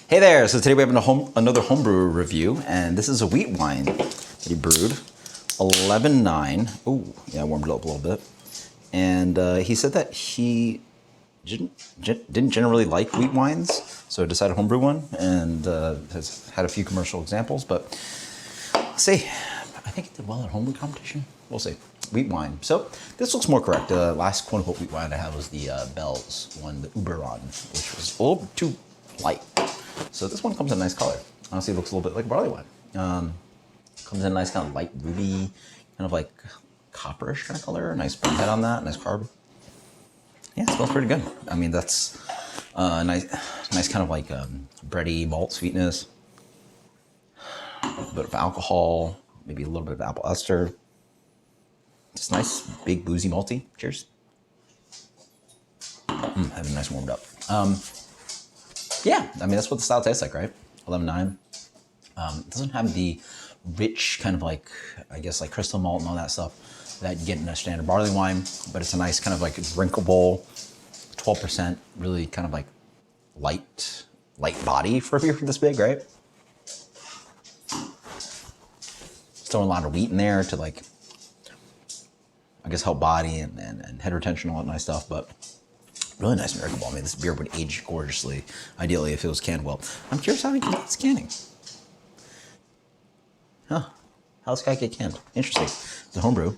Hey there! So today we have another homebrew review, and this is a wheat wine that he brewed, 11.9. Oh, yeah, I warmed it up a little bit. And he said that he didn't generally like wheat wines, so decided to homebrew one, and has had a few commercial examples, but let's see. I think it did well at homebrew competition. We'll see. Wheat wine. So this looks more correct. The last quote-unquote wheat wine I had was the Bell's one, the Uberon, which was a little too light. So this one comes in a nice color. Honestly, it looks a little bit like barley wine. Comes in a nice kind of light ruby, kind of like copperish kind of color. Nice burn head on that, nice carb. Yeah, it smells pretty good. I mean, that's nice kind of like bready malt sweetness. A little bit of alcohol, maybe a little bit of apple ester. Just nice, big, boozy, malty. Cheers. Having a nice warmed up. Yeah, I mean, that's what the style tastes like, right? 11.9. It doesn't have the rich kind of like, I guess, like crystal malt and all that stuff that you get in a standard barley wine, but it's a nice kind of like drinkable, 12%, really kind of like light body for a beer this big, right? Throwing a lot of wheat in there to like, I guess, help body and head retention, all that nice stuff, but really nice and drinkable. I mean, this beer would age gorgeously, ideally, if it was canned well. I'm curious how he can get this canning. Huh. How does this guy get canned? Interesting. It's a homebrew.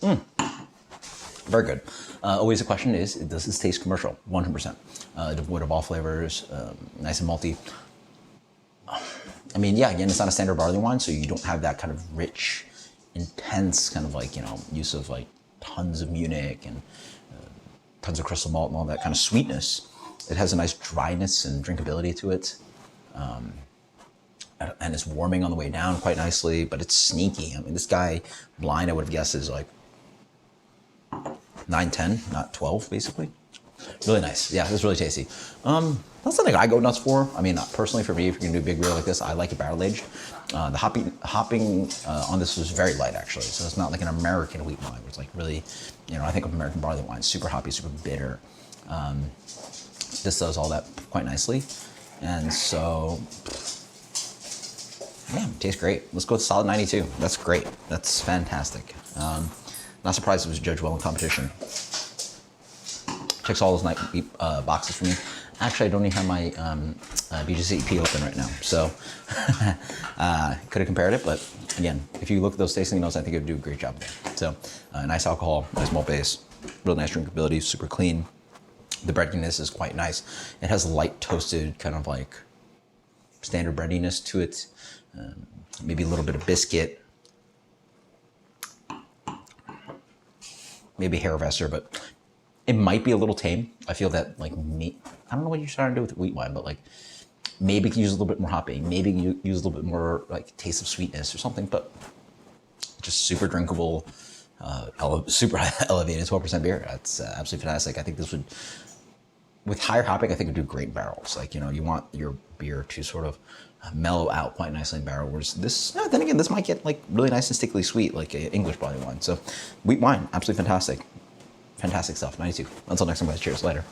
Very good. Always the question is, does this taste commercial? 100%. Devoid of all flavors, nice and malty. I mean, yeah, again, it's not a standard barley wine, so you don't have that kind of rich, intense kind of like, you know, use of like tons of Munich and tons of crystal malt and all that kind of sweetness. It has a nice dryness and drinkability to it. And it's warming on the way down quite nicely, but it's sneaky. I mean, this guy, blind, I would have guessed is like 9, 10, not 12, basically. Really nice. Yeah, it's really tasty. That's something I go nuts for. I mean, personally, for me, if you're gonna do a big beer like this, I like it barrel aged. The hopping on this was very light, actually. So it's not like an American wheat wine, where it's like really, you know, I think of American barley wine, super hoppy, super bitter. This does all that quite nicely. And so, yeah, it tastes great. Let's go with solid 92. That's great. That's fantastic. Not surprised it was judged well in competition. Checks all those boxes for me. Actually, I don't even have my BGC EP open right now, so could have compared it, but again, if you look at those tasting notes, I think it would do a great job there. So, nice alcohol, nice malt base, really nice drinkability, super clean. The breadiness is quite nice. It has light toasted kind of like standard breadiness to it, maybe a little bit of biscuit, maybe hair of ester, but it might be a little tame. I feel that like I don't know what you're trying to do with wheat wine, but like maybe use a little bit more hopping, maybe use a little bit more like taste of sweetness or something, but just super drinkable, super elevated 12% beer. That's absolutely fantastic. I think this would, with higher hopping, I think it would do great in barrels. Like, you know, you want your beer to sort of mellow out quite nicely in barrel. Whereas this, then again, this might get like really nice and stickily sweet, like an English barley wine. So wheat wine, absolutely fantastic. Fantastic stuff, 92. Until next time, guys, cheers, later.